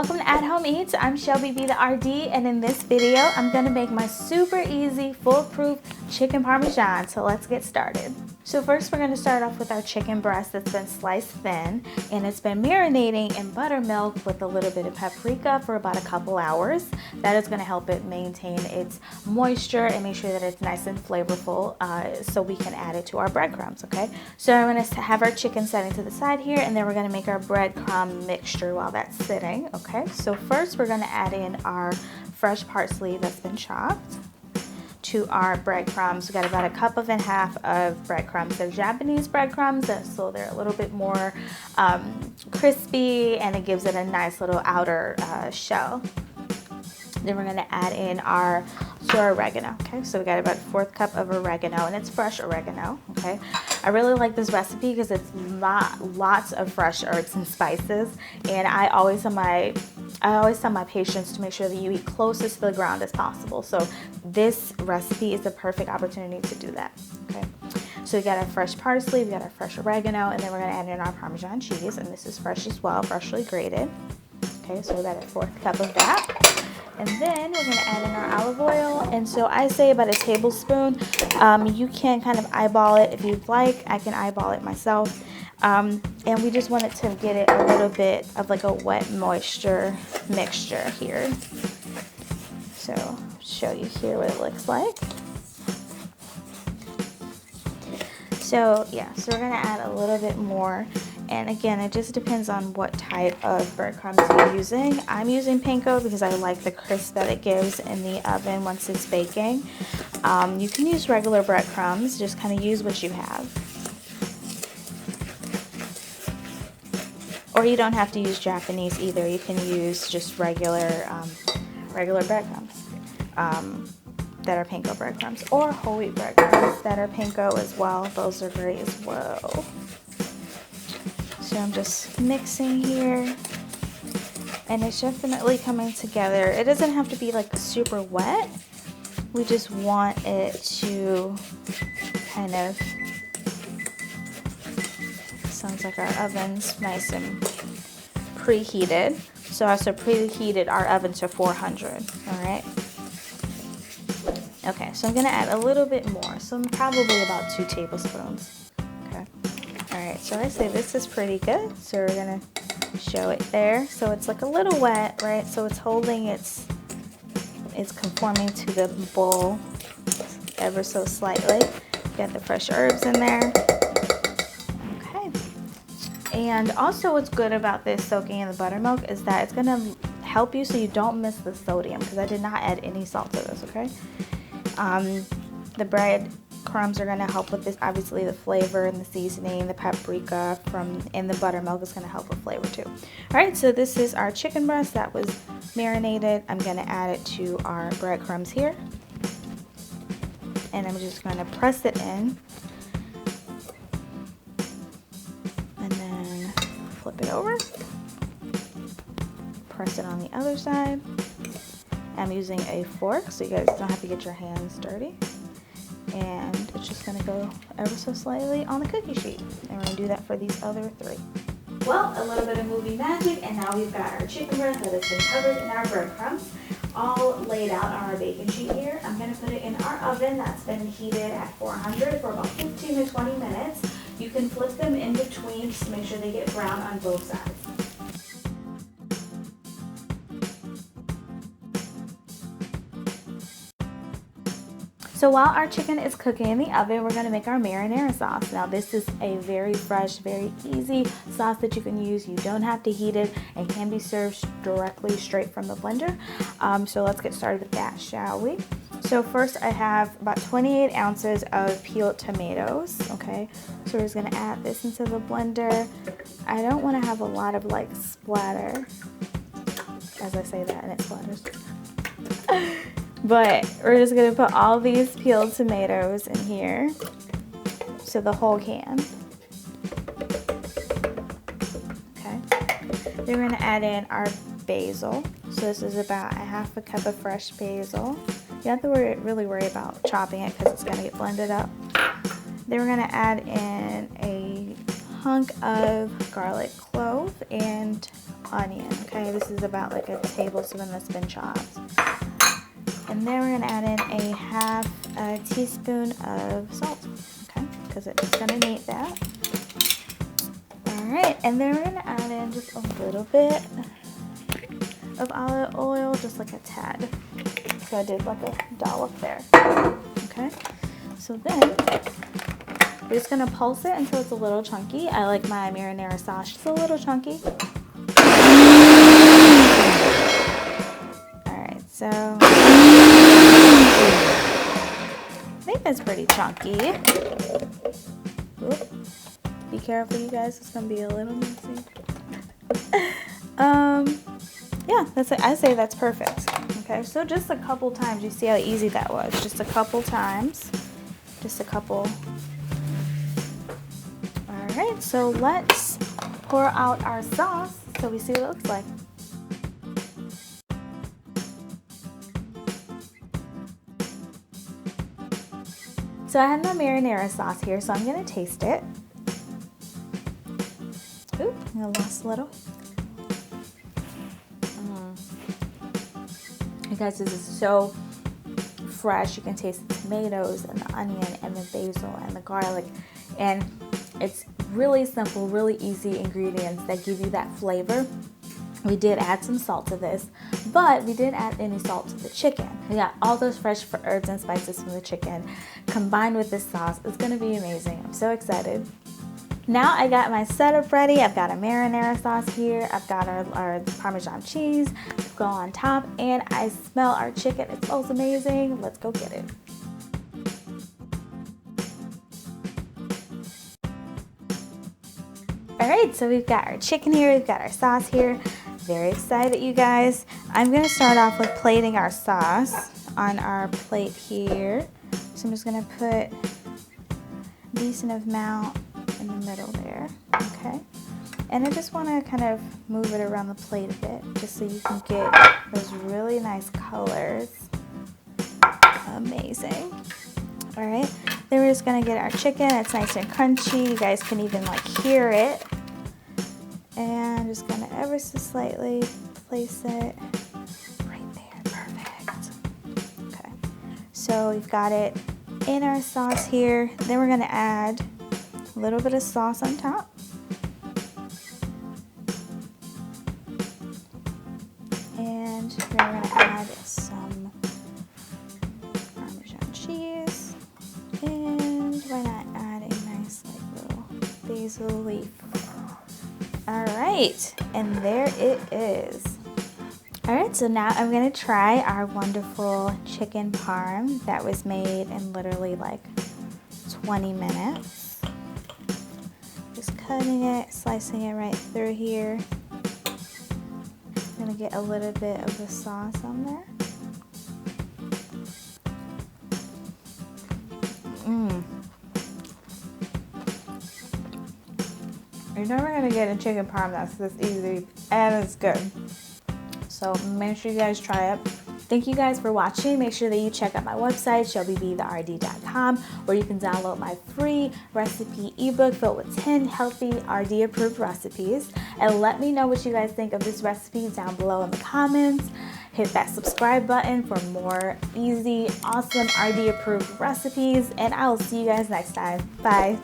welcome to At Home Eats. I'm Shelby B, the RD, and in this video, I'm gonna make my super easy, foolproof chicken parmesan. So let's get started. So first, we're gonna start off with our chicken breast that's been sliced thin, and it's been marinating in buttermilk with a little bit of paprika for about a couple hours. That is gonna help it maintain its moisture and make sure that it's nice and flavorful, so we can add it to our breadcrumbs, okay? So I'm gonna have our chicken setting to the side here, and then we're gonna make our breadcrumb mixture while that's sitting, okay? So first, we're gonna add in our fresh parsley that's been chopped to our breadcrumbs. We got about 1.5 cups of breadcrumbs. They're Japanese breadcrumbs, so they're a little bit more crispy, and it gives it a nice little outer shell. Then we're gonna add in our oregano, okay? So we got about 1/4 cup of oregano, and it's fresh oregano, okay? I really like this recipe because it's lots of fresh herbs and spices, and I always tell my patients to make sure that you eat closest to the ground as possible. So this recipe is the perfect opportunity to do that, okay? So we got our fresh parsley, we got our fresh oregano, and then we're gonna add in our Parmesan cheese, and this is fresh as well, freshly grated. Okay, so we got 1/4 cup of that. And then we're gonna add in our olive oil. And so I say about 1 tablespoon. You can kind of eyeball it if you'd like. I can eyeball it myself. And we just want it to get it a little bit of like a wet moisture mixture here. So I'll show you here what it looks like. So yeah, so we're gonna add a little bit more. And again, it just depends on what type of breadcrumbs you're using. I'm using panko because I like the crisp that it gives in the oven once it's baking. You can use regular breadcrumbs, just kind of use what you have. Or you don't have to use Japanese either. You can use just regular breadcrumbs that are panko breadcrumbs, or whole wheat breadcrumbs that are panko as well. Those are great as well. So I'm just mixing here, and it's definitely coming together. It doesn't have to be like super wet. We just want it to kind of, sounds like our oven's nice and preheated. So I also preheated our oven to 400, all right? Okay, so I'm gonna add a little bit more, so probably about 2 tablespoons. Alright, so I say this is pretty good, so we're gonna show it there. So it's like a little wet, right? So it's holding it's conforming to the bowl ever so slightly. Got the fresh herbs in there. Okay. And also what's good about this soaking in the buttermilk is that it's gonna help you so you don't miss the sodium, because I did not add any salt to this, okay? The bread crumbs are going to help with this, obviously the flavor and the seasoning, the paprika and the buttermilk is going to help with flavor too. All right, so this is our chicken breast that was marinated. I'm going to add it to our breadcrumbs here, and I'm just going to press it in, and then flip it over, press it on the other side. I'm using a fork so you guys don't have to get your hands dirty. And it's just gonna go ever so slightly on the cookie sheet. And we're gonna do that for these other 3. Well, a little bit of movie magic, and now we've got our chicken breast that has been covered in our breadcrumbs, all laid out on our baking sheet here. I'm gonna put it in our oven that's been heated at 400 for about 15 to 20 minutes. You can flip them in between just to make sure they get brown on both sides. So while our chicken is cooking in the oven, we're gonna make our marinara sauce. Now this is a very fresh, very easy sauce that you can use. You don't have to heat it, and can be served directly straight from the blender. So let's get started with that, shall we? So first I have about 28 ounces of peeled tomatoes, okay? So we're just gonna add this into the blender. I don't wanna have a lot of like splatter, as I say that and it splatters. But we're just gonna put all these peeled tomatoes in here. So the whole can. Okay. Then we're gonna add in our basil. So this is about 1/2 cup of fresh basil. You don't have to really worry about chopping it because it's gonna get blended up. Then we're gonna add in a hunk of garlic clove and onion, okay? This is about like a tablespoon that's been chopped. And then we're gonna add in a half a teaspoon of salt, okay? Because it's gonna need that. All right, and then we're gonna add in just a little bit of olive oil, just like a tad. So I did like a dollop there, okay? So then we're just gonna pulse it until it's a little chunky. I like my marinara sauce just a little chunky. All right, so I think that's pretty chunky. Oop. Be careful, you guys. It's gonna be a little messy. Yeah, that's it. I say that's perfect. Okay, so just a couple times. You see how easy that was? Just a couple times. Just a couple. All right, so let's pour out our sauce so we see what it looks like. So I have my marinara sauce here, so I'm gonna taste it. Ooh, I lost a little. You guys, this is so fresh. You can taste the tomatoes and the onion and the basil and the garlic. And it's really simple, really easy ingredients that give you that flavor. We did add some salt to this, but we didn't add any salt to the chicken. We got all those fresh herbs and spices from the chicken combined with this sauce. It's gonna be amazing. I'm so excited. Now I got my setup ready. I've got a marinara sauce here. I've got our Parmesan cheese to go on top, and I smell our chicken. It smells amazing. Let's go get it. All right, so we've got our chicken here. We've got our sauce here. Very excited, you guys. I'm gonna start off with plating our sauce on our plate here. So I'm just gonna put a decent amount in the middle there, okay? And I just want to kind of move it around the plate a bit just so you can get those really nice colors. Amazing. All right, then we're just gonna get our chicken. It's nice and crunchy. You guys can even like hear it. And I'm just gonna ever so slightly place it right there. Perfect. Okay, so we've got it in our sauce here. Then we're gonna add a little bit of sauce on top. And then we're going to add some Parmesan cheese. And why not add a nice like little basil leaf. All right, and there it is. All right, so now I'm going to try our wonderful chicken parm that was made in literally like 20 minutes. Just cutting it, slicing it right through here. I'm gonna get a little bit of the sauce on there. You're never gonna get a chicken parm that's this easy and it's good. So make sure you guys try it. Thank you guys for watching. Make sure that you check out my website, shelbybtherd.com, where you can download my free recipe ebook filled with 10 healthy RD approved recipes. And let me know what you guys think of this recipe down below in the comments. Hit that subscribe button for more easy, awesome RD approved recipes. And I will see you guys next time. Bye.